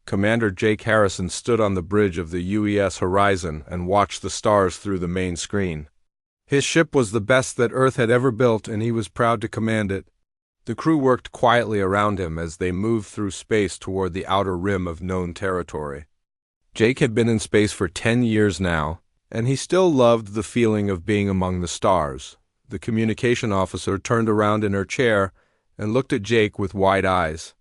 Commander Jake Harrison stood on the bridge of the UES Horizon and watched the stars through the main screen. His ship was the best that Earth had ever built, and he was proud to command it. The crew worked quietly around him as they moved through space toward the outer rim of known territory. Jake had been in space for 10 years now, and he still loved the feeling of being among the stars. The communication officer turned around in her chair and looked at Jake with wide eyes.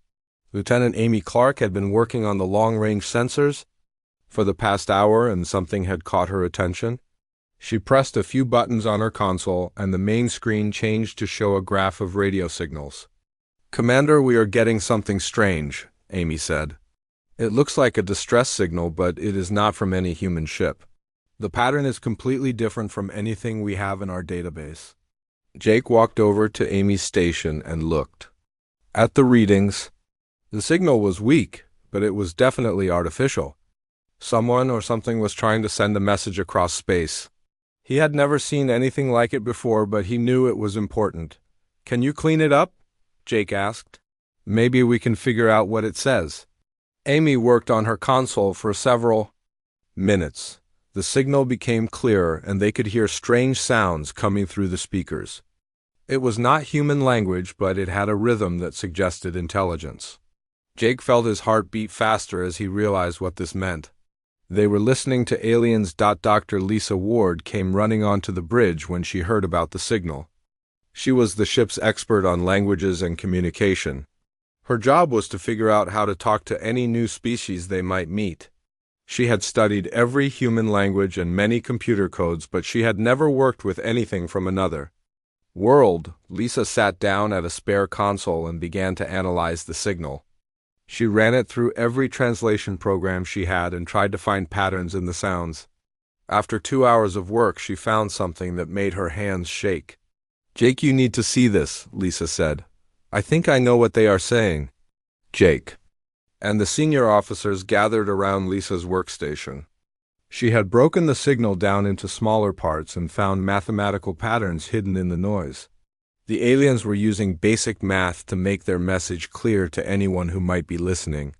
Lieutenant Amy Clark had been working on the long-range sensors for the past hour, and something had caught her attention. She pressed a few buttons on her console, and the main screen changed to show a graph of radio signals. "Commander, we are getting something strange," Amy said. "It looks like a distress signal, but it is not from any human ship. The pattern is completely different from anything we have in our database." Jake walked over to Amy's station and looked at the readings. The signal was weak, but it was definitely artificial. Someone or something was trying to send a message across space. He had never seen anything like it before, but he knew it was important. "Can you clean it up?" Jake asked. "Maybe we can figure out what it says." Amy worked on her console for several minutes. The signal became clearer, and they could hear strange sounds coming through the speakers. It was not human language, but it had a rhythm that suggested intelligence. Jake felt his heart beat faster as he realized what this meant. They were listening to aliens. Dr. Lisa Ward came running onto the bridge when she heard about the signal. She was the ship's expert on languages and communication. Her job was to figure out how to talk to any new species they might meet. She had studied every human language and many computer codes, but she had never worked with anything from another world. Lisa sat down at a spare console and began to analyze the signal. She ran it through every translation program she had and tried to find patterns in the sounds. After 2 hours of work, she found something that made her hands shake. "Jake, you need to see this," Lisa said. "I think I know what they are saying." Jake and the senior officers gathered around Lisa's workstation. She had broken the signal down into smaller parts and found mathematical patterns hidden in the noise. The aliens were using basic math to make their message clear to anyone who might be listening.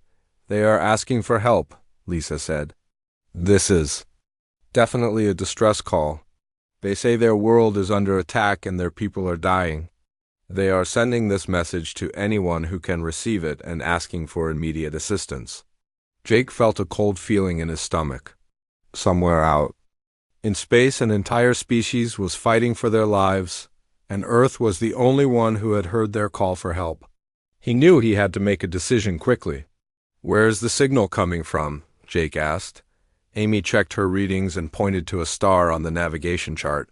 "They are asking for help," Lisa said. "This is definitely a distress call. They say their world is under attack and their people are dying. They are sending this message to anyone who can receive it and asking for immediate assistance." Jake felt a cold feeling in his stomach. Somewhere out in space, an entire species was fighting for their lives, and Earth was the only one who had heard their call for help. He knew he had to make a decision quickly. "Where is the signal coming from?" Jake asked. Amy checked her readings and pointed to a star on the navigation chart.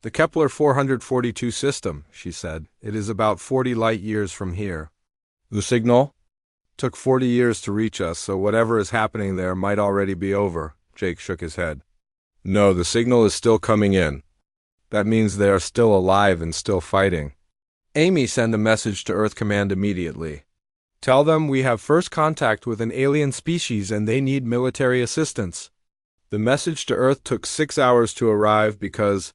"The Kepler 442 system," she said. "It is about 40 light-years from here." "The signal took 40 years to reach us, so whatever is happening there might already be over." Jake shook his head. "No, the signal is still coming in. That means they are still alive and still fighting." "Amy, send a message to Earth Command immediately. Tell them we have first contact with an alien species and they need military assistance." The message to Earth took 6 hours to arrive because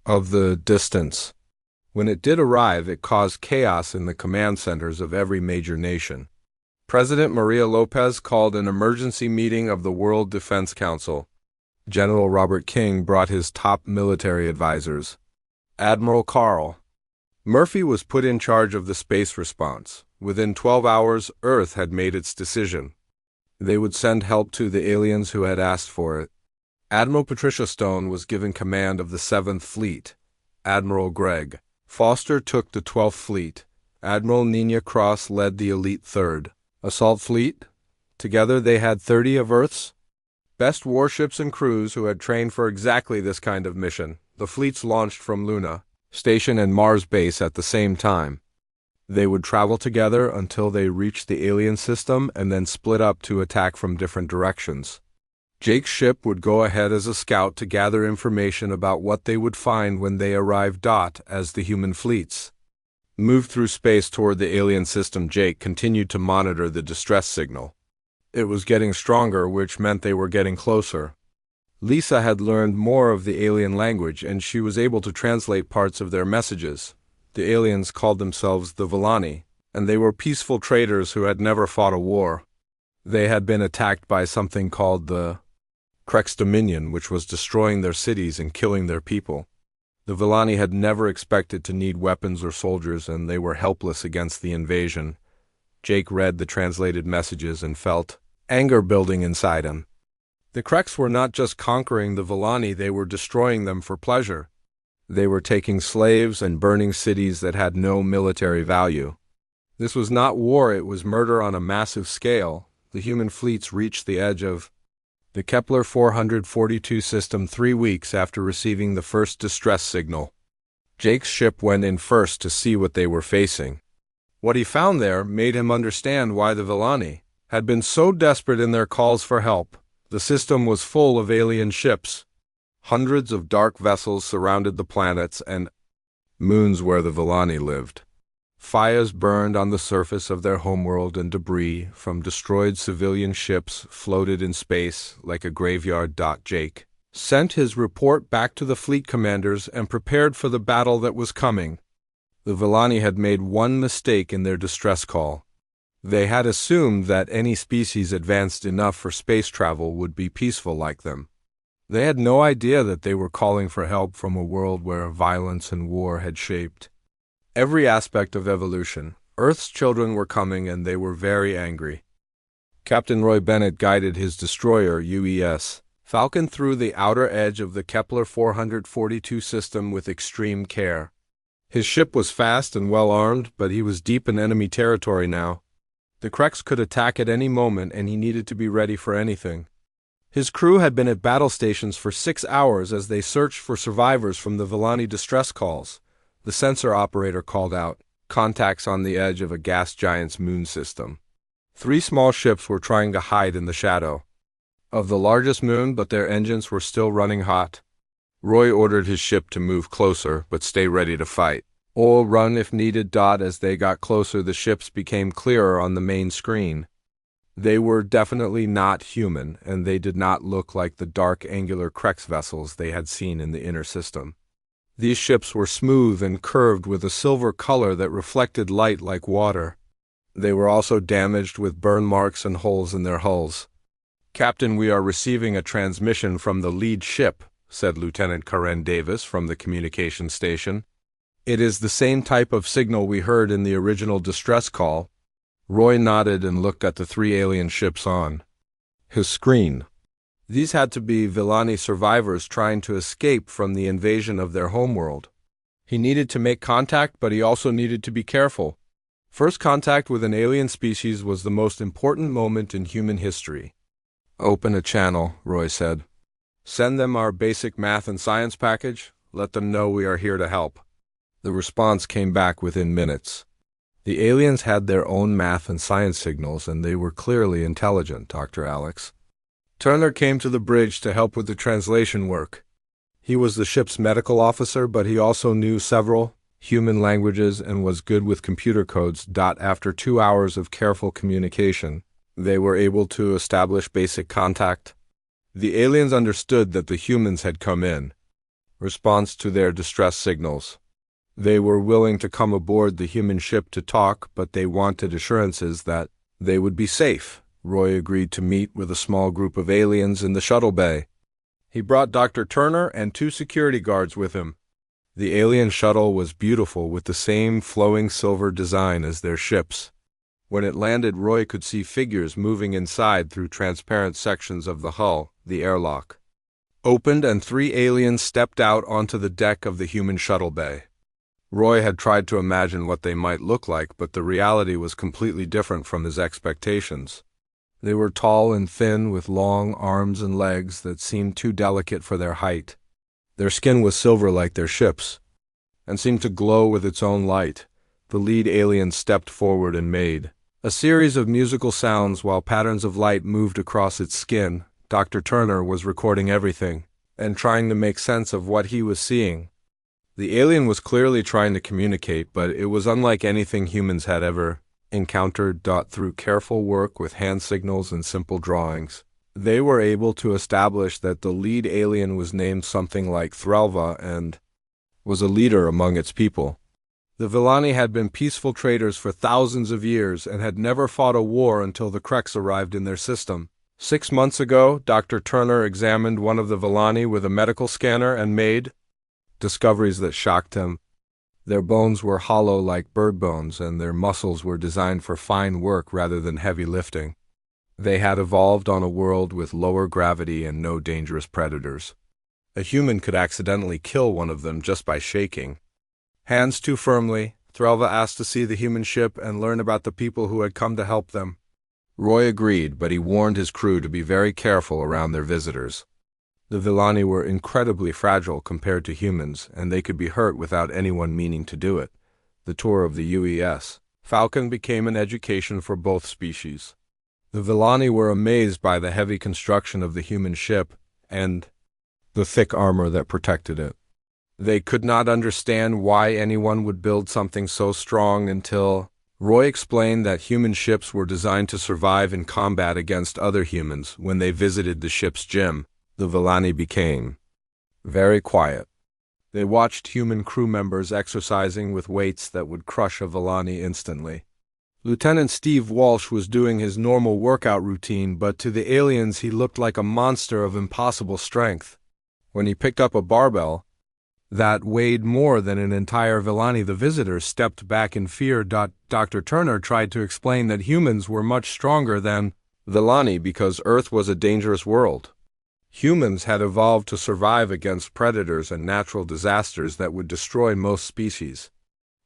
of the distance. When it did arrive, it caused chaos in the command centers of every major nation. President Maria Lopez called an emergency meeting of the World Defense Council. General Robert King brought his top military advisors. Admiral Carl Murphy was put in charge of the space response. Within 12 hours, Earth had made its decision. They would send help to the aliens who had asked for it. Admiral Patricia Stone was given command of the 7th Fleet. Admiral Greg Foster took the 12th Fleet. Admiral Nina Cross led the elite 3rd Assault Fleet. Together they had 30 of Earth's best warships and crews who had trained for exactly this kind of mission. The fleets launched from Luna Station and Mars Base at the same time. They would travel together until they reached the alien system and then split up to attack from different directions. Jake's ship would go ahead as a scout to gather information about what they would find when they arrived. As the human fleets moved through space toward the alien system, Jake continued to monitor the distress signal. It was getting stronger, which meant they were getting closer. Lisa had learned more of the alien language, and she was able to translate parts of their messages. The aliens called themselves the Villani, and they were peaceful traders who had never fought a war. They had been attacked by something called the Krex Dominion, which was destroying their cities and killing their people. The Villani had never expected to need weapons or soldiers, and they were helpless against the invasion. Jake read the translated messages and felt anger building inside him. The Krex were not just conquering the Villani, they were destroying them for pleasure. They were taking slaves and burning cities that had no military value. This was not war, it was murder on a massive scale. The human fleets reached the edge of the Kepler 442 system 3 weeks after receiving the first distress signal. Jake's ship went in first to see what they were facing. What he found there made him understand why the Villani had been so desperate in their calls for help. The system was full of alien ships. Hundreds of dark vessels surrounded the planets and moons where the Villani lived. Fires burned on the surface of their homeworld, and debris from destroyed civilian ships floated in space like a graveyard. Jake sent his report back to the fleet commanders and prepared for the battle that was coming. The Villani had made one mistake in their distress call. They had assumed that any species advanced enough for space travel would be peaceful like them. They had no idea that they were calling for help from a world where violence and war had shaped every aspect of evolution. Earth's children were coming, and they were very angry. Captain Roy Bennett guided his destroyer, HFY Falcon, through the outer edge of the Kepler 442 system with extreme care. His ship was fast and well armed, but he was deep in enemy territory now. The Krex could attack at any moment, and he needed to be ready for anything. His crew had been at battle stations for 6 hours as they searched for survivors from the Villani distress calls. The sensor operator called out, "Contacts on the edge of a gas giant's moon system." 3 small ships were trying to hide in the shadow of the largest moon, but their engines were still running hot. Roy ordered his ship to move closer, but stay ready to fight. Or run if needed. As they got closer, the ships became clearer on the main screen. They were definitely not human, and they did not look like the dark angular Krex vessels they had seen in the inner system. These ships were smooth and curved with a silver color that reflected light like water. They were also damaged with burn marks and holes in their hulls. "Captain, we are receiving a transmission from the lead ship," said Lieutenant Karen Davis from the communication station. "It is the same type of signal we heard in the original distress call." Roy nodded and looked at the 3 alien ships on his screen. These had to be Villani survivors trying to escape from the invasion of their homeworld. He needed to make contact, but he also needed to be careful. First contact with an alien species was the most important moment in human history. "Open a channel," Roy said. "Send them our basic math and science package. Let them know we are here to help." The response came back within minutes. The aliens had their own math and science signals, and they were clearly intelligent, Dr. Alex. Turner came to the bridge to help with the translation work. He was the ship's medical officer, but he also knew several human languages and was good with computer codes. After 2 hours of careful communication, they were able to establish basic contact. The aliens understood that the humans had come in response to their distress signals. They were willing to come aboard the human ship to talk, but they wanted assurances that they would be safe. Roy agreed to meet with a small group of aliens in the shuttle bay. He brought Dr. Turner and 2 security guards with him. The alien shuttle was beautiful with the same flowing silver design as their ships. When it landed, Roy could see figures moving inside through transparent sections of the hull. The airlock opened and 3 aliens stepped out onto the deck of the human shuttle bay. Roy had tried to imagine what they might look like, but the reality was completely different from his expectations. They were tall and thin, with long arms and legs that seemed too delicate for their height. Their skin was silver like their ships, and seemed to glow with its own light. The lead alien stepped forward and made a series of musical sounds while patterns of light moved across its skin. Dr. Turner was recording everything and trying to make sense of what he was seeing. The alien was clearly trying to communicate, but it was unlike anything humans had ever encountered. Through careful work with hand signals and simple drawings, they were able to establish that the lead alien was named something like Threlva and was a leader among its people. The Villani had been peaceful traders for thousands of years and had never fought a war until the Kreks arrived in their system. 6 months ago, Dr. Turner examined one of the Villani with a medical scanner and made discoveries that shocked him. Their bones were hollow like bird bones, and their muscles were designed for fine work rather than heavy lifting. They had evolved on a world with lower gravity and no dangerous predators. A human could accidentally kill one of them just by shaking hands too firmly. Threlva asked to see the human ship and learn about the people who had come to help them. Roy agreed, but he warned his crew to be very careful around their visitors. The Villani were incredibly fragile compared to humans, and they could be hurt without anyone meaning to do it. The tour of the UES Falcon became an education for both species. The Villani were amazed by the heavy construction of the human ship and the thick armor that protected it. They could not understand why anyone would build something so strong until Roy explained that human ships were designed to survive in combat against other humans. When they visited the ship's gym, the Villani became very quiet. They watched human crew members exercising with weights that would crush a Villani instantly. Lieutenant Steve Walsh was doing his normal workout routine, but to the aliens he looked like a monster of impossible strength. When he picked up a barbell that weighed more than an entire Villani, the visitors stepped back in fear. Dr. Turner tried to explain that humans were much stronger than Villani because Earth was a dangerous world. Humans had evolved to survive against predators and natural disasters that would destroy most species.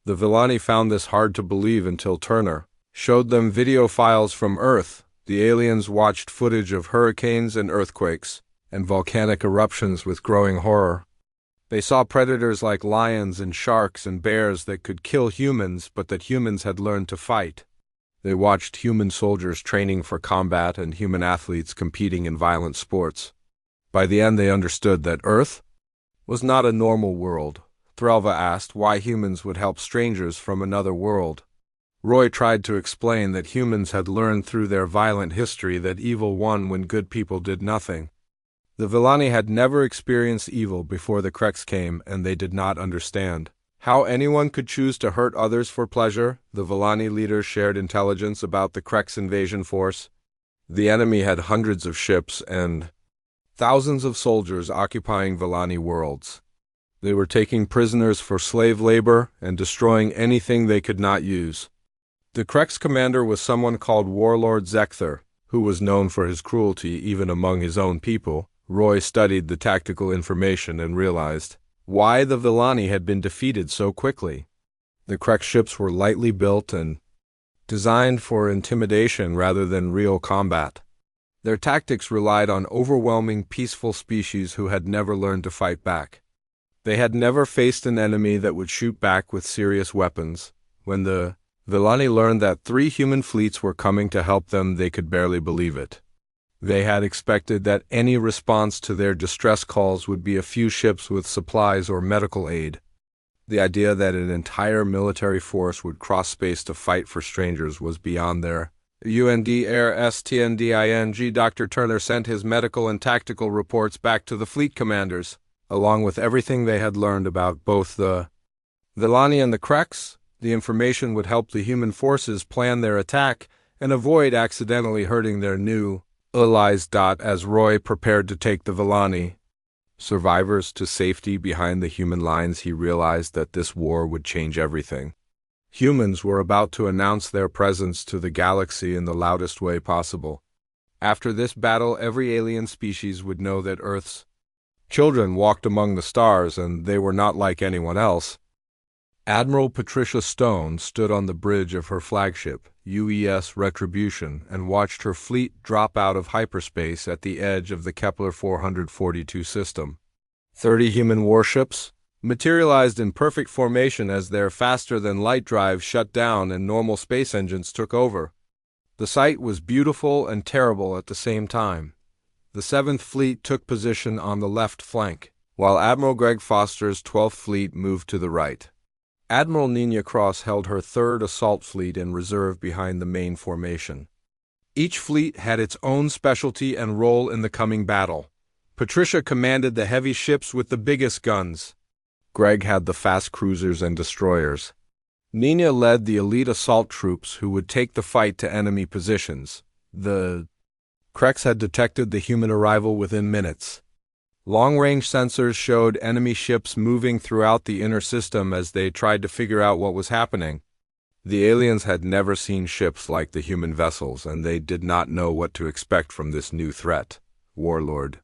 The Villani found this hard to believe until Turner showed them video files from Earth. The aliens watched footage of hurricanes and earthquakes and volcanic eruptions with growing horror. They saw predators like lions and sharks and bears that could kill humans, but that humans had learned to fight. They watched human soldiers training for combat and human athletes competing in violent sports. By the end, they understood that Earth was not a normal world. Threlva asked why humans would help strangers from another world. Roy tried to explain that humans had learned through their violent history that evil won when good people did nothing. The Villani had never experienced evil before the Kreks came, and they did not understand how anyone could choose to hurt others for pleasure. The Villani leaders shared intelligence about the Kreks invasion force. The enemy had hundreds of ships and thousands of soldiers occupying Villani worlds. They were taking prisoners for slave labor and destroying anything they could not use. The Kreks commander was someone called Warlord Zekther, who was known for his cruelty even among his own people. Roy studied the tactical information and realized why the Villani had been defeated so quickly. The Kreks ships were lightly built and designed for intimidation rather than real combat. Their tactics relied on overwhelming peaceful species who had never learned to fight back. They had never faced an enemy that would shoot back with serious weapons. When the Villani learned that 3 human fleets were coming to help them, they could barely believe it. They had expected that any response to their distress calls would be a few ships with supplies or medical aid. The idea that an entire military force would cross space to fight for strangers was beyond their UNDRSTNDING. Dr. Turner sent his medical and tactical reports back to the fleet commanders, along with everything they had learned about both the Villani and the Kreks. The information would help the human forces plan their attack and avoid accidentally hurting their new allies. As Roy prepared to take the Villani survivors to safety behind the human lines, he realized that this war would change everything. Humans were about to announce their presence to the galaxy in the loudest way possible. After this battle, every alien species would know that Earth's children walked among the stars, and they were not like anyone else. Admiral Patricia Stone stood on the bridge of her flagship, UES Retribution, and watched her fleet drop out of hyperspace at the edge of the Kepler 442 system. 30 human warships materialized in perfect formation as their faster-than-light drive shut down and normal space engines took over. The sight was beautiful and terrible at the same time. The 7th Fleet took position on the left flank, while Admiral Greg Foster's 12th Fleet moved to the right. Admiral Nina Cross held her 3rd Assault Fleet in reserve behind the main formation. Each fleet had its own specialty and role in the coming battle. Patricia commanded the heavy ships with the biggest guns. Greg had the fast cruisers and destroyers. Nina led the elite assault troops who would take the fight to enemy positions. The Krex had detected the human arrival within minutes. Long-range sensors showed enemy ships moving throughout the inner system as they tried to figure out what was happening. The aliens had never seen ships like the human vessels, and they did not know what to expect from this new threat. Warlord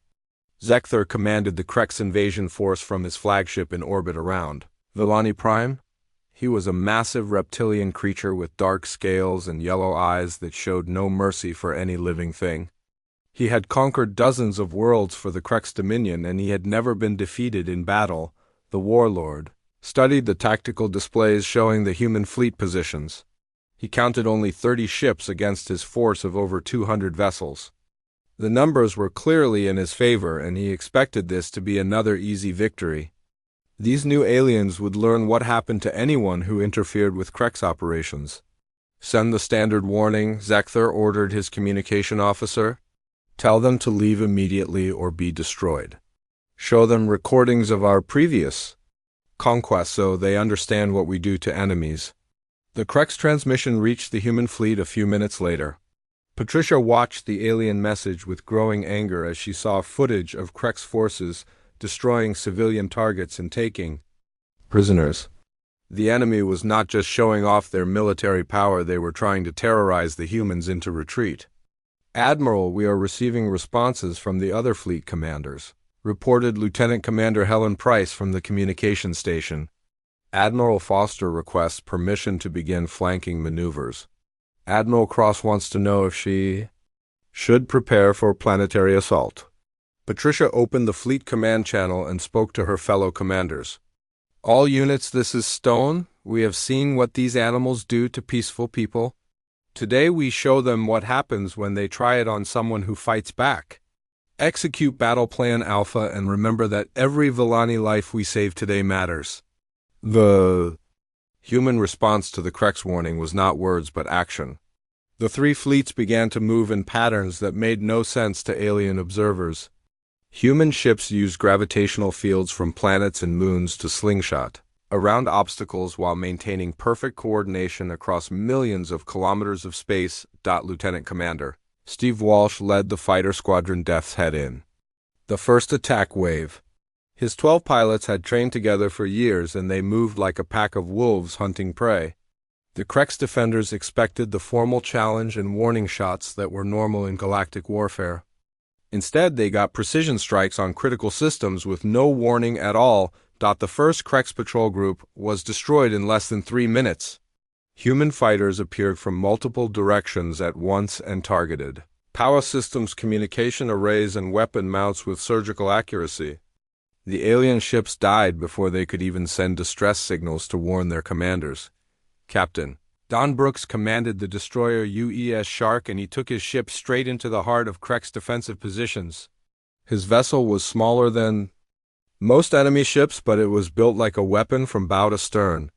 Zekthar commanded the Krex invasion force from his flagship in orbit around Villani Prime. He was a massive reptilian creature with dark scales and yellow eyes that showed no mercy for any living thing. He had conquered dozens of worlds for the Krex Dominion, and he had never been defeated in battle. The Warlord studied the tactical displays showing the human fleet positions. He counted only 30 ships against his force of over 200 vessels. The numbers were clearly in his favor, and he expected this to be another easy victory. These new aliens would learn what happened to anyone who interfered with Krex operations. Send the standard warning, Zekthar ordered his communication officer. Tell them to leave immediately or be destroyed. Show them recordings of our previous conquests so they understand what we do to enemies. The Krex transmission reached the human fleet a few minutes later. Patricia watched the alien message with growing anger as she saw footage of Krex forces destroying civilian targets and taking prisoners. The enemy was not just showing off their military power, they were trying to terrorize the humans into retreat. Admiral, we are receiving responses from the other fleet commanders, reported Lieutenant Commander Helen Price from the communication station. Admiral Foster requests permission to begin flanking maneuvers. Admiral Cross wants to know if she should prepare for planetary assault. Patricia opened the fleet command channel and spoke to her fellow commanders. All units, this is Stone. We have seen what these animals do to peaceful people. Today we show them what happens when they try it on someone who fights back. Execute Battle Plan Alpha and remember that every Villani life we save today matters. The human response to the Krex warning was not words but action. The three fleets began to move in patterns that made no sense to alien observers. Human ships used gravitational fields from planets and moons to slingshot around obstacles while maintaining perfect coordination across millions of kilometers of space. Lieutenant Commander Steve Walsh led the fighter squadron Death's Head in the first attack wave. His 12 pilots had trained together for years, and they moved like a pack of wolves hunting prey. The Krex defenders expected the formal challenge and warning shots that were normal in galactic warfare. Instead, they got precision strikes on critical systems with no warning at all. The first Krex patrol group was destroyed in less than 3 minutes. Human fighters appeared from multiple directions at once and targeted power systems, communication arrays, and weapon mounts with surgical accuracy. The alien ships died before they could even send distress signals to warn their commanders. Captain Don Brooks commanded the destroyer UES Shark, and he took his ship straight into the heart of Krex defensive positions. His vessel was smaller than most enemy ships, but it was built like a weapon from bow to stern.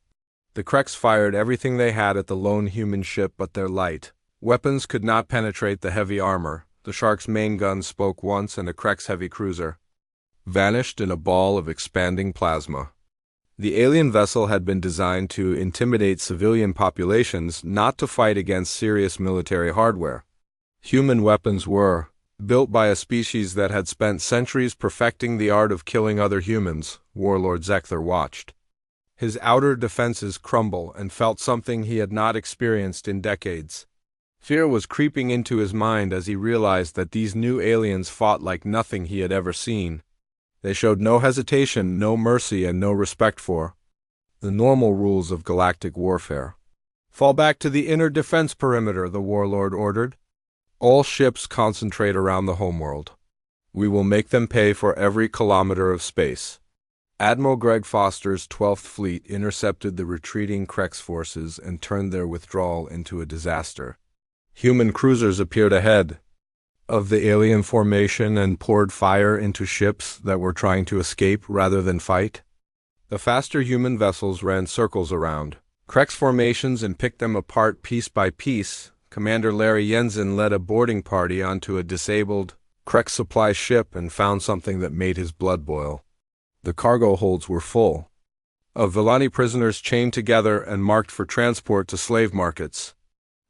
The Krex fired everything they had at the lone human ship, but their light weapons could not penetrate the heavy armor. The Shark's main gun spoke once, and a Krex heavy cruiser vanished in a ball of expanding plasma. The alien vessel had been designed to intimidate civilian populations, not to fight against serious military hardware. Human weapons were built by a species that had spent centuries perfecting the art of killing other humans. Warlord Zekthar watched his outer defenses crumble and felt something he had not experienced in decades. Fear was creeping into his mind as he realized that these new aliens fought like nothing he had ever seen. They showed no hesitation, no mercy, and no respect for the normal rules of galactic warfare. Fall back to the inner defense perimeter, the Warlord ordered. All ships concentrate around the homeworld. We will make them pay for every kilometer of space. Admiral Greg Foster's 12th Fleet intercepted the retreating Krex forces and turned their withdrawal into a disaster. Human cruisers appeared ahead of the alien formation and poured fire into ships that were trying to escape rather than fight. The faster human vessels ran circles around Krex formations and picked them apart piece by piece. Commander Larry Jensen led a boarding party onto a disabled Krex supply ship and found something that made his blood boil. The cargo holds were full. of Villani prisoners chained together and marked for transport to slave markets.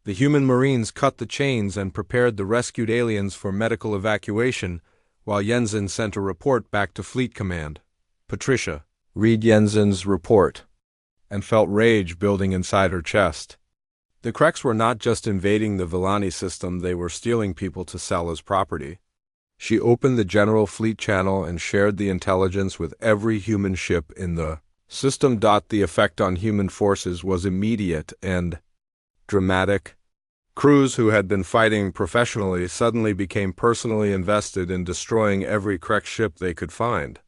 The human Marines cut the chains and prepared the rescued aliens for medical evacuation, while Jensen sent a report back to Fleet Command. Patricia read Jensen's report and felt rage building inside her chest. The Kreks were not just invading the Villani system, they were stealing people to sell as property. She opened the General Fleet channel and shared the intelligence with every human ship in the system. The effect on human forces was immediate and dramatic. Crews who had been fighting professionally suddenly became personally invested in destroying every Krek ship they could find.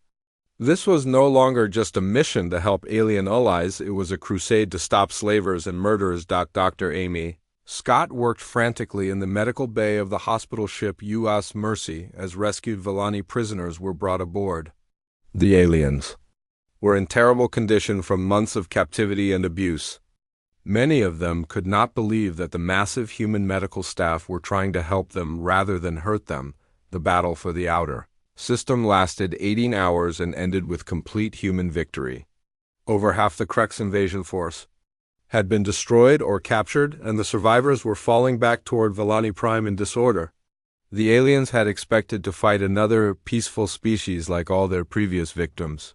This was no longer just a mission to help alien allies, it was a crusade to stop slavers and murderers. Dr. Amy Scott worked frantically in the medical bay of the hospital ship U.S. Mercy as rescued Villani prisoners were brought aboard. The aliens were in terrible condition from months of captivity and abuse. Many of them could not believe that the massive human medical staff were trying to help them rather than hurt them. The battle for the outer system lasted 18 hours and ended with complete human victory. Over half the Kreks invasion force had been destroyed or captured, and the survivors were falling back toward Villani Prime in disorder. The aliens had expected to fight another peaceful species like all their previous victims.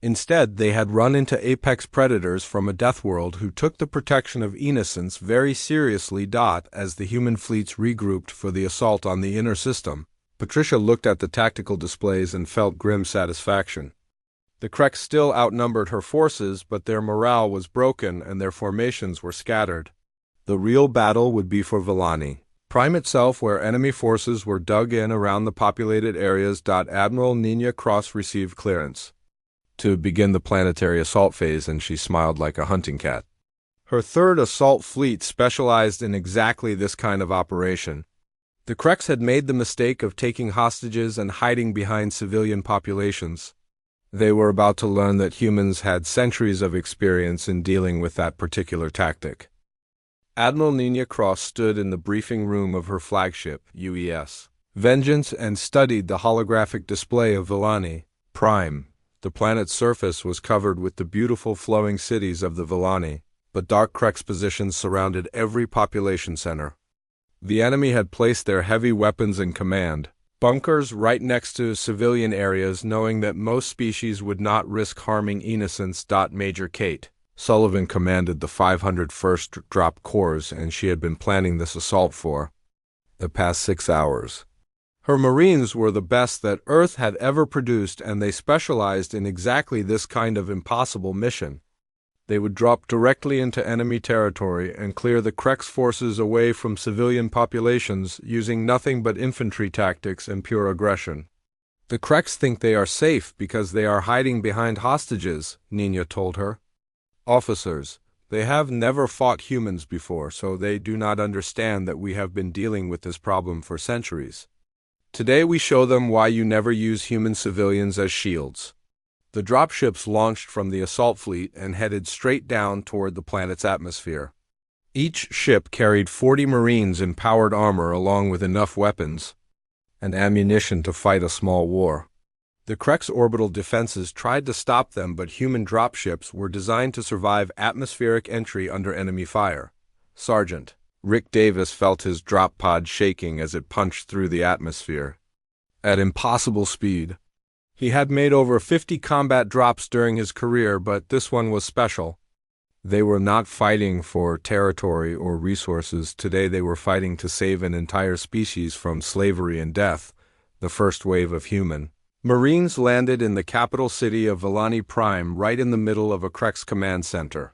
Instead, they had run into apex predators from a death world who took the protection of innocents very seriously. As the human fleets regrouped for the assault on the inner system, Patricia looked at the tactical displays and felt grim satisfaction. The Kreks still outnumbered her forces, but their morale was broken and their formations were scattered. The real battle would be for Villani Prime itself, where enemy forces were dug in around the populated areas. Admiral Nina Cross received clearance to begin the planetary assault phase, and she smiled like a hunting cat. Her third assault fleet specialized in exactly this kind of operation. The Kreks had made the mistake of taking hostages and hiding behind civilian populations. They were about to learn that humans had centuries of experience in dealing with that particular tactic. Admiral Nina Cross stood in the briefing room of her flagship, UES Vengeance, and studied the holographic display of Villani Prime. The planet's surface was covered with the beautiful flowing cities of the Villani, but dark Kreks positions surrounded every population center. The enemy had placed their heavy weapons in command bunkers right next to civilian areas, knowing that most species would not risk harming innocents. Major Kate Sullivan commanded the 501st Drop Corps, and she had been planning this assault for the past 6 hours. Her Marines were the best that Earth had ever produced, and they specialized in exactly this kind of impossible mission. They would drop directly into enemy territory and clear the Kreks forces away from civilian populations using nothing but infantry tactics and pure aggression. The Kreks think they are safe because they are hiding behind hostages, Nina told her. Officers, they have never fought humans before, so they do not understand that we have been dealing with this problem for centuries. Today we show them why you never use human civilians as shields. The dropships launched from the assault fleet and headed straight down toward the planet's atmosphere. Each ship carried 40 Marines in powered armor along with enough weapons and ammunition to fight a small war. The Kreks' orbital defenses tried to stop them, but human dropships were designed to survive atmospheric entry under enemy fire. Sergeant Rick Davis felt his drop pod shaking as it punched through the atmosphere at impossible speed. He had made over 50 combat drops during his career, but this one was special. They were not fighting for territory or resources. Today they were fighting to save an entire species from slavery and death, the first wave of human Marines landed in the capital city of Villani Prime, right in the middle of a Kreks command center.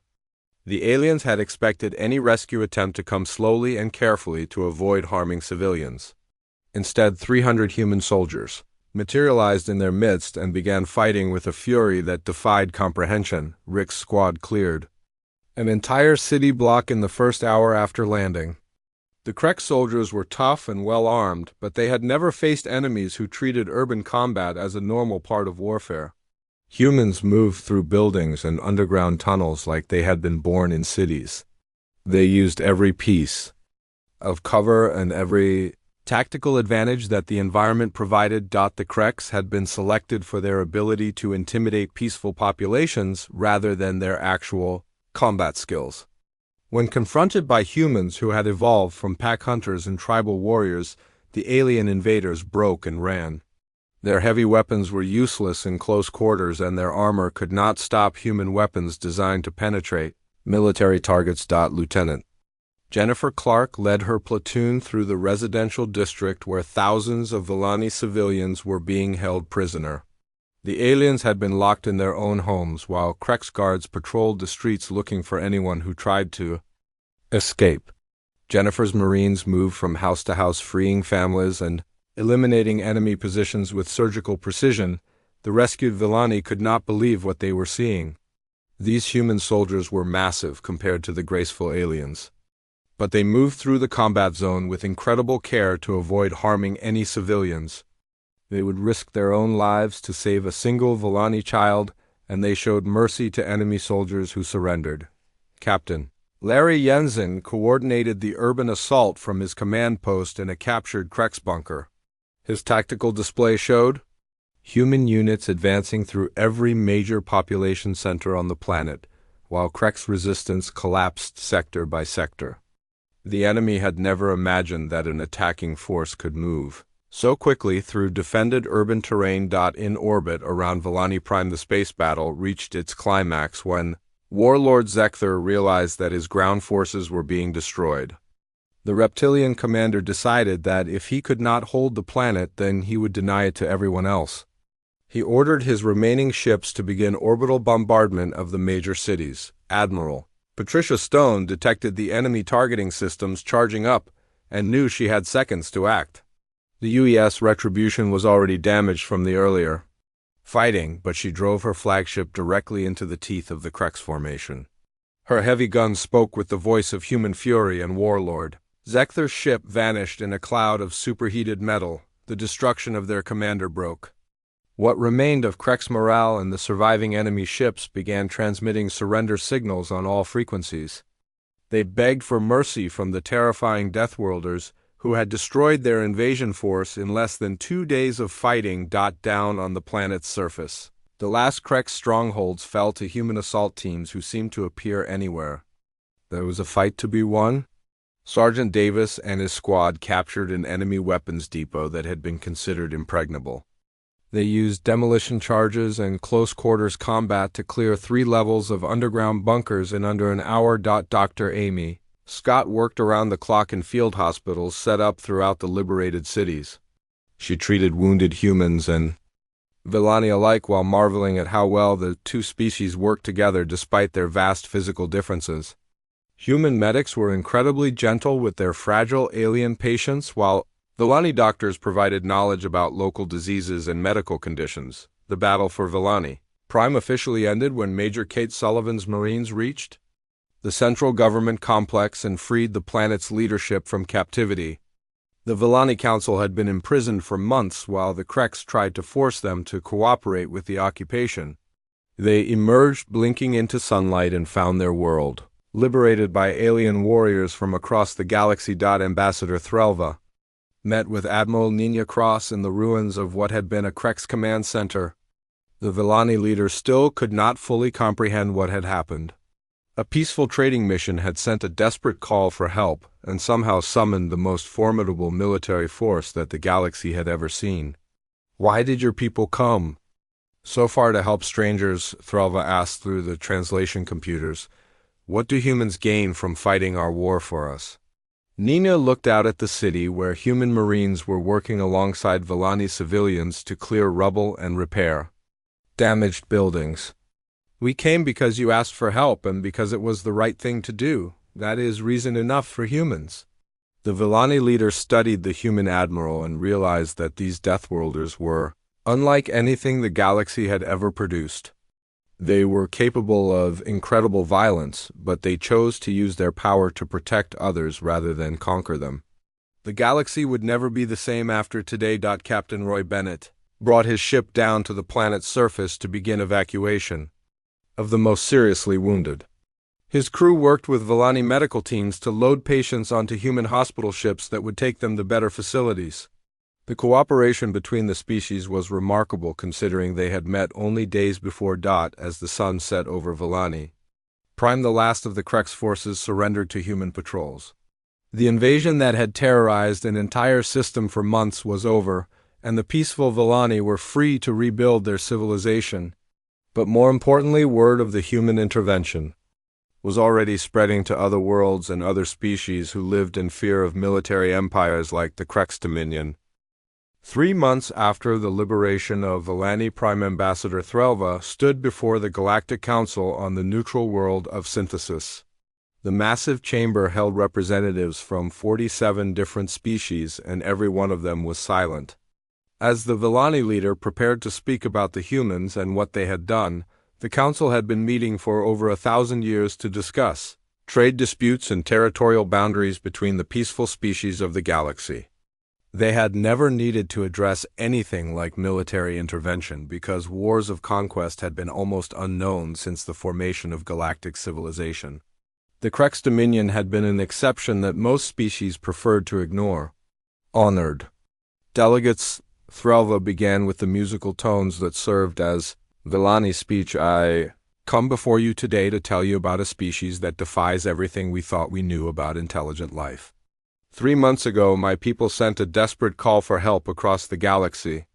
The aliens had expected any rescue attempt to come slowly and carefully to avoid harming civilians. Instead, 300 human soldiers materialized in their midst and began fighting with a fury that defied comprehension. Rick's squad cleared an entire city block in the first hour after landing. The Krek soldiers were tough and well-armed, but they had never faced enemies who treated urban combat as a normal part of warfare. Humans moved through buildings and underground tunnels like they had been born in cities. They used every piece of cover and every tactical advantage that the environment provided. The Kreks had been selected for their ability to intimidate peaceful populations rather than their actual combat skills. When confronted by humans who had evolved from pack hunters and tribal warriors, the alien invaders broke and ran. Their heavy weapons were useless in close quarters, and their armor could not stop human weapons designed to penetrate military targets. Lieutenant Jennifer Clark led her platoon through the residential district where thousands of Villani civilians were being held prisoner. The aliens had been locked in their own homes, while Kreks guards patrolled the streets looking for anyone who tried to escape. Jennifer's Marines moved from house to house, freeing families and eliminating enemy positions with surgical precision. The rescued Villani could not believe what they were seeing. These human soldiers were massive compared to the graceful aliens. But they moved through the combat zone with incredible care to avoid harming any civilians. They would risk their own lives to save a single Villani child, and they showed mercy to enemy soldiers who surrendered. Captain Larry Jensen coordinated the urban assault from his command post in a captured Kreks bunker. His tactical display showed human units advancing through every major population center on the planet, while Kreks resistance collapsed sector by sector. The enemy had never imagined that an attacking force could move so quickly through defended urban terrain. In orbit around Villani Prime, the space battle reached its climax when Warlord Zekther realized that his ground forces were being destroyed. The reptilian commander decided that if he could not hold the planet, then he would deny it to everyone else. He ordered his remaining ships to begin orbital bombardment of the major cities. Admiral Patricia Stone detected the enemy targeting systems charging up and knew she had seconds to act. The UES Retribution was already damaged from the earlier fighting, but she drove her flagship directly into the teeth of the Kreks formation. Her heavy guns spoke with the voice of human fury and warlord. Zekther's ship vanished in a cloud of superheated metal. The destruction of their commander broke. What remained of Kreks morale and the surviving enemy ships began transmitting surrender signals on all frequencies. They begged for mercy from the terrifying Deathworlders, who had destroyed their invasion force in less than 2 days of fighting. Down on the planet's surface, the last Kreks strongholds fell to human assault teams who seemed to appear anywhere. There was a fight to be won. Sergeant Davis and his squad captured an enemy weapons depot that had been considered impregnable. They used demolition charges and close-quarters combat to clear 3 levels of underground bunkers in under an hour. Dr. Amy Scott worked around the clock in field hospitals set up throughout the liberated cities. She treated wounded humans and Villani alike while marveling at how well the two species worked together despite their vast physical differences. Human medics were incredibly gentle with their fragile alien patients, while Villani doctors provided knowledge about local diseases and medical conditions. The battle for Villani Prime officially ended when Major Kate Sullivan's Marines reached the central government complex and freed the planet's leadership from captivity. The Villani Council had been imprisoned for months while the Kreks tried to force them to cooperate with the occupation. They emerged blinking into sunlight and found their world liberated by alien warriors from across the galaxy. Ambassador Threlva met with Admiral Nina Cross in the ruins of what had been a Kreks command center. The Villani leader still could not fully comprehend what had happened. A peaceful trading mission had sent a desperate call for help and somehow summoned the most formidable military force that the galaxy had ever seen. "Why did your people come?" "So far to help strangers," Threlva asked through the translation computers. "What do humans gain from fighting our war for us?" Nina looked out at the city where human Marines were working alongside Villani civilians to clear rubble and repair damaged buildings. "We came because you asked for help and because it was the right thing to do. That is reason enough for humans." The Villani leader studied the human admiral and realized that these Deathworlders were unlike anything the galaxy had ever produced. They were capable of incredible violence, but they chose to use their power to protect others rather than conquer them. The galaxy would never be the same after today. Captain Roy Bennett brought his ship down to the planet's surface to begin evacuation of the most seriously wounded. His crew worked with Villani medical teams to load patients onto human hospital ships that would take them to better facilities. The cooperation between the species was remarkable considering they had met only days before dot as the sun set over Villani. Prime, the last of the Krex forces, surrendered to human patrols. The invasion that had terrorized an entire system for months was over, and the peaceful Villani were free to rebuild their civilization. But more importantly, word of the human intervention was already spreading to other worlds and other species who lived in fear of military empires like the Krex Dominion. 3 months after the liberation of Villani, Prime Ambassador Threlva stood before the Galactic Council on the neutral world of Synthesis. The massive chamber held representatives from 47 different species, and every one of them was silent. As the Villani leader prepared to speak about the humans and what they had done, the council had been meeting for over 1,000 years to discuss trade disputes and territorial boundaries between the peaceful species of the galaxy. They had never needed to address anything like military intervention because wars of conquest had been almost unknown since the formation of galactic civilization. The Krex Dominion had been an exception that most species preferred to ignore. Honored delegates, Threlva began with the musical tones that served as Villani's speech. I come before you today to tell you about a species that defies everything we thought we knew about intelligent life. 3 months ago, my people sent a desperate call for help across the galaxy.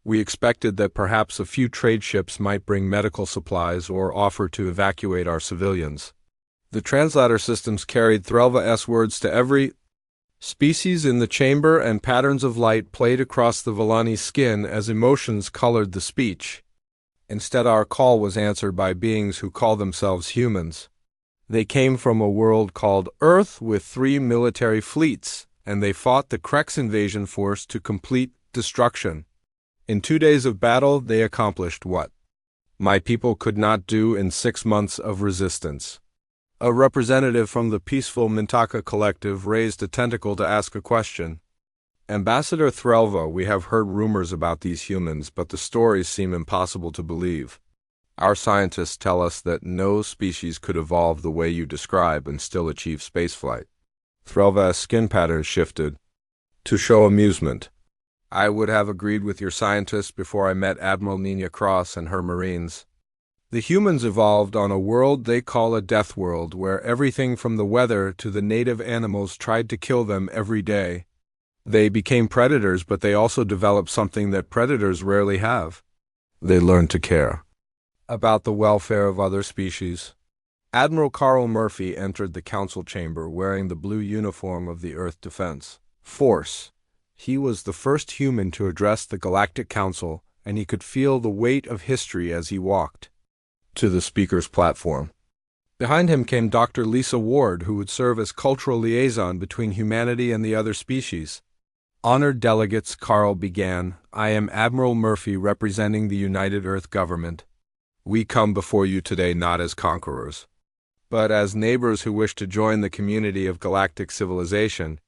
We expected that perhaps a few trade ships might bring medical supplies or offer to evacuate our civilians. The translator systems carried Threlva's words to every species in the chamber, and patterns of light played across the Villani's skin as emotions colored the speech. Instead, our call was answered by beings who call themselves humans. They came from a world called Earth with 3 military fleets, and they fought the Krex invasion force to complete destruction. In 2 days of battle, they accomplished what my people could not do in 6 months of resistance. A representative from the peaceful Mintaka collective raised a tentacle to ask a question. Ambassador Threlva, we have heard rumors about these humans, but the stories seem impossible to believe. Our scientists tell us that no species could evolve the way you describe and still achieve spaceflight. Threlva's skin pattern shifted to show amusement. I would have agreed with your scientists before I met Admiral Nina Cross and her Marines. The humans evolved on a world they call a death world, where everything from the weather to the native animals tried to kill them every day. They became predators, but they also developed something that predators rarely have. They learned to care about the welfare of other species. Admiral Carl Murphy entered the council chamber wearing the blue uniform of the Earth Defense Force. He was the first human to address the Galactic Council, and he could feel the weight of history as he walked to the speaker's platform. Behind him came Dr. Lisa Ward, who would serve as cultural liaison between humanity and the other species. Honored delegates, Carl began, I am Admiral Murphy representing the United Earth Government. We come before you today not as conquerors, but as neighbors who wish to join the community of galactic civilization.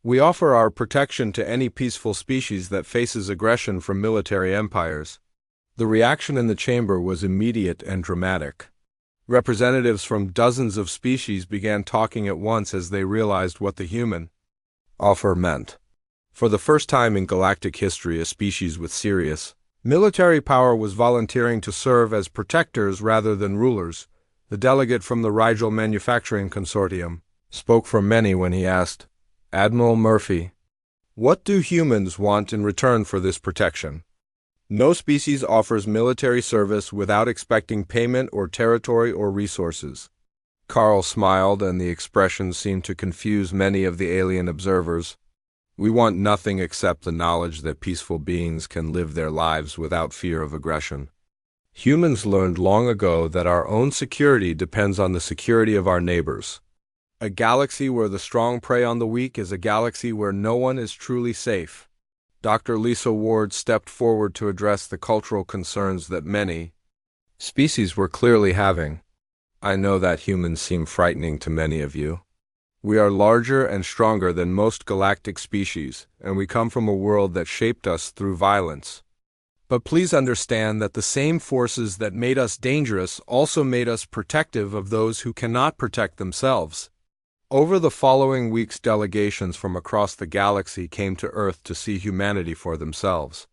We offer our protection to any peaceful species that faces aggression from military empires. The reaction in the chamber was immediate and dramatic. Representatives from dozens of species began talking at once as they realized what the human offer meant. For the first time in galactic history, a species with serious military power was volunteering to serve as protectors rather than rulers. The delegate from the Rigel Manufacturing Consortium spoke for many when he asked, Admiral Murphy, what do humans want in return for this protection? No species offers military service without expecting payment or territory or resources. Carl smiled, and the expression seemed to confuse many of the alien observers. We want nothing except the knowledge that peaceful beings can live their lives without fear of aggression. Humans learned long ago that our own security depends on the security of our neighbors. A galaxy where the strong prey on the weak is a galaxy where no one is truly safe. Dr. Lisa Ward stepped forward to address the cultural concerns that many species were clearly having. I know that humans seem frightening to many of you. We are larger and stronger than most galactic species, and we come from a world that shaped us through violence. But please understand that the same forces that made us dangerous also made us protective of those who cannot protect themselves. Over the following weeks, delegations from across the galaxy came to Earth to see humanity for themselves.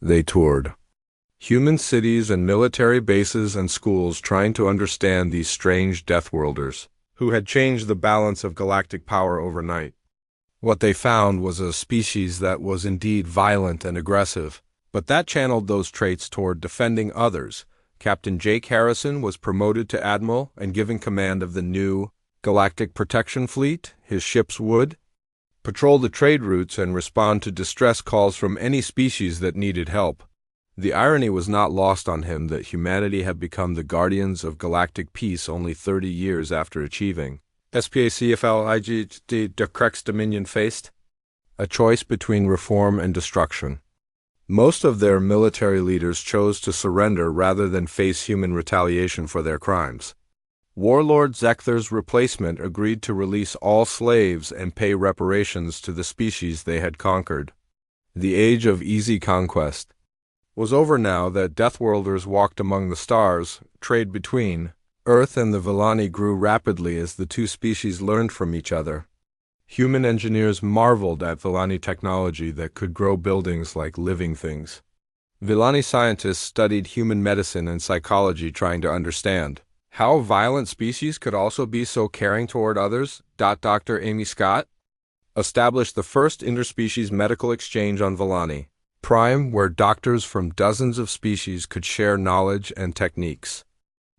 They toured human cities and military bases and schools, trying to understand these strange Deathworlders, who had changed the balance of galactic power overnight. What they found was a species that was indeed violent and aggressive, but that channeled those traits toward defending others. Captain Jake Harrison was promoted to admiral and given command of the new Galactic Protection Fleet. His ships would patrol the trade routes and respond to distress calls from any species that needed help. The irony was not lost on him that humanity had become the guardians of galactic peace only 30 years after achieving SPACFLIG de Crex Dominion faced a choice between reform and destruction. Most of their military leaders chose to surrender rather than face human retaliation for their crimes. Warlord Zekther's replacement agreed to release all slaves and pay reparations to the species they had conquered. The age of easy conquest was over now that Deathworlders walked among the stars. Trade between Earth and the Villani grew rapidly as the two species learned from each other. Human engineers marveled at Villani technology that could grow buildings like living things. Villani scientists studied human medicine and psychology, trying to understand how violent species could also be so caring toward others. Dr. Amy Scott established the first interspecies medical exchange on Villani Prime, where doctors from dozens of species could share knowledge and techniques.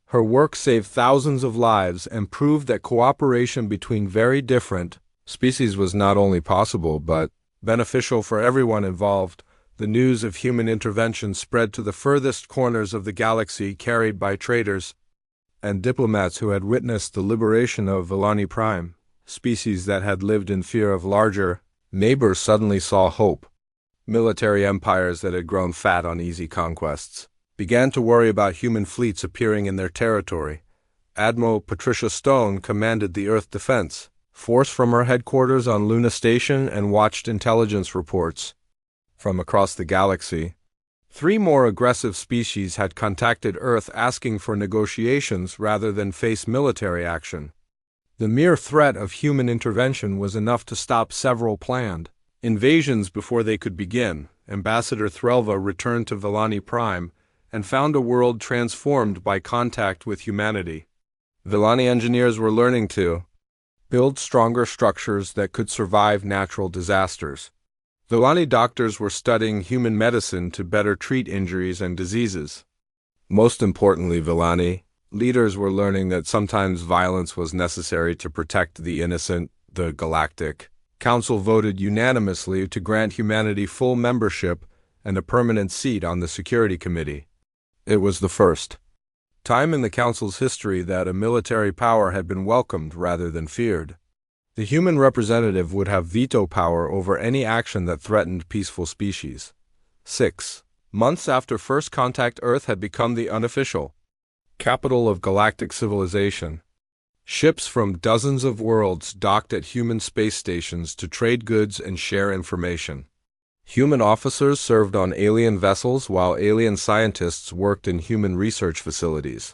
Her work saved thousands of lives and proved that cooperation between very different species was not only possible but beneficial for everyone involved. The news of human intervention spread to the furthest corners of the galaxy, carried by traders and diplomats who had witnessed the liberation of Villani Prime. Species that had lived in fear of larger neighbors suddenly saw hope. Military empires that had grown fat on easy conquests began to worry about human fleets appearing in their territory. Admiral Patricia Stone commanded the Earth Defense Force from her headquarters on Luna Station and watched intelligence reports from across the galaxy. 3 more aggressive species had contacted Earth asking for negotiations rather than face military action. The mere threat of human intervention was enough to stop several planned invasions before they could begin. Ambassador Threlva returned to Villani Prime and found a world transformed by contact with humanity. Villani engineers were learning to build stronger structures that could survive natural disasters. Villani doctors were studying human medicine to better treat injuries and diseases. Most importantly, Villani leaders were learning that sometimes violence was necessary to protect the innocent. The Galactic Council voted unanimously to grant humanity full membership and a permanent seat on the Security Committee. It was the first time in the Council's history that a military power had been welcomed rather than feared. The human representative would have veto power over any action that threatened peaceful species. 6 months after first contact, Earth had become the unofficial capital of galactic civilization. Ships from dozens of worlds docked at human space stations to trade goods and share information. Human officers served on alien vessels while alien scientists worked in human research facilities.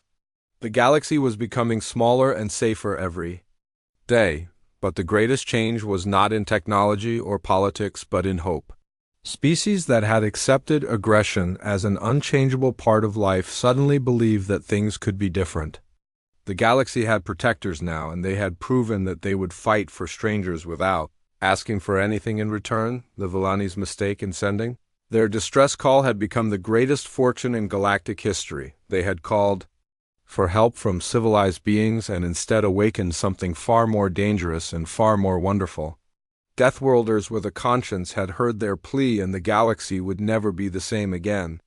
The galaxy was becoming smaller and safer every day, but the greatest change was not in technology or politics but in hope. Species that had accepted aggression as an unchangeable part of life suddenly believed that things could be different. The galaxy had protectors now, and they had proven that they would fight for strangers without asking for anything in return. The Villani's mistake in sending their distress call had become the greatest fortune in galactic history. They had called for help from civilized beings and instead awakened something far more dangerous and far more wonderful. Deathworlders with a conscience had heard their plea, and the galaxy would never be the same again.